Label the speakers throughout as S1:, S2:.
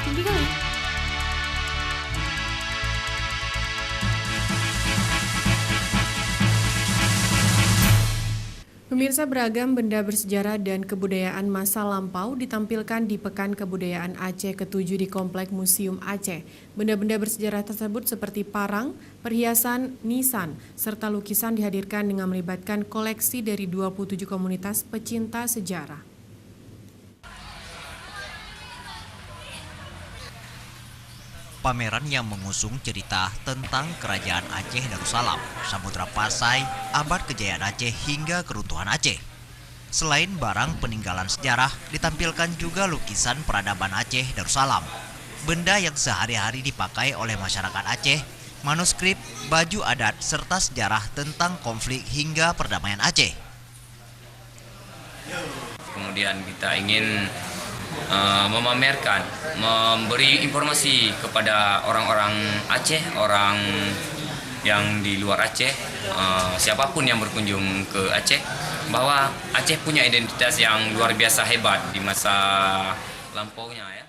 S1: Tinggi kali. Pemirsa, beragam benda bersejarah dan kebudayaan masa lampau ditampilkan di Pekan Kebudayaan Aceh ke-7 di Komplek Museum Aceh. Benda-benda bersejarah tersebut seperti parang, perhiasan, nisan, serta lukisan dihadirkan dengan melibatkan koleksi dari 27 komunitas pecinta sejarah.
S2: Pameran yang mengusung cerita tentang Kerajaan Aceh Darussalam, Samudra Pasai, abad kejayaan Aceh hingga keruntuhan Aceh. Selain barang peninggalan sejarah, ditampilkan juga lukisan peradaban Aceh Darussalam, benda yang sehari-hari dipakai oleh masyarakat Aceh, manuskrip, baju adat, serta sejarah tentang konflik hingga perdamaian Aceh.
S3: Kemudian kita ingin memamerkan, memberi informasi kepada orang-orang Aceh, orang yang di luar Aceh, siapapun yang berkunjung ke Aceh, bahwa Aceh punya identitas yang luar biasa hebat di masa lampaunya ya.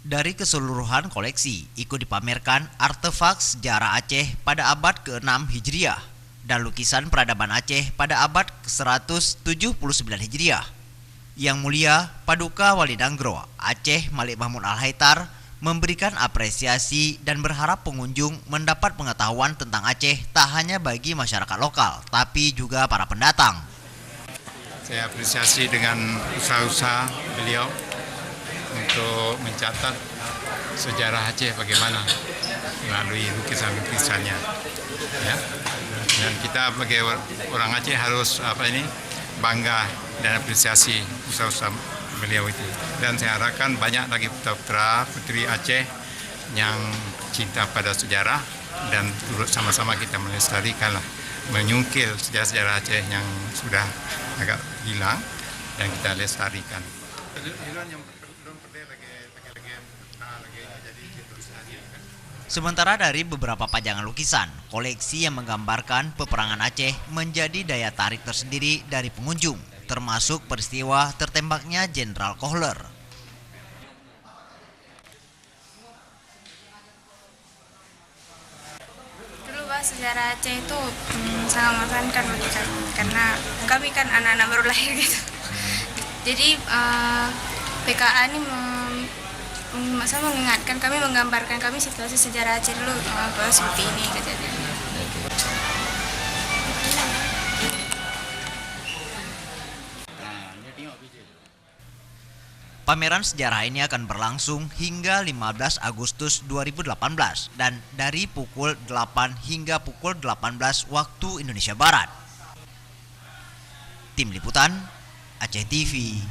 S2: Dari keseluruhan koleksi, ikut dipamerkan artefak sejarah Aceh pada abad ke-6 Hijriah dan lukisan peradaban Aceh pada abad ke-179 Hijriah. Yang Mulia Paduka Wali Nanggro Aceh Malik Mahmud Al-Haitar memberikan apresiasi dan berharap pengunjung mendapat pengetahuan tentang Aceh tak hanya bagi masyarakat lokal, tapi juga para pendatang.
S4: Saya apresiasi dengan usaha-usaha beliau untuk mencatat sejarah Aceh bagaimana melalui lukisan-lukisannya, ya. Dan kita sebagai orang Aceh harus bangga dan apresiasi usaha-usaha beliau itu. Dan saya harapkan banyak lagi putra-putra putri Aceh yang cinta pada sejarah dan turut sama-sama kita melestarikan, menyungkil sejarah-sejarah Aceh yang sudah agak hilang dan kita lestarikan.
S2: Sementara dari beberapa pajangan lukisan, koleksi yang menggambarkan peperangan Aceh menjadi daya tarik tersendiri dari pengunjung, termasuk peristiwa tertembaknya Jenderal Kohler.
S5: Dulu bahas sejarah Aceh itu sangat mengesankan bagi kami, karena kami kan anak-anak baru lahir gitu. Jadi PKA ini saya mengingatkan kami, menggambarkan kami situasi sejarah Aceh dulu, bahwa seperti ini kejadiannya.
S2: Pameran sejarah ini akan berlangsung hingga 15 Agustus 2018 dan dari pukul 8 hingga pukul 18 waktu Indonesia Barat. Tim Liputan, Aceh TV.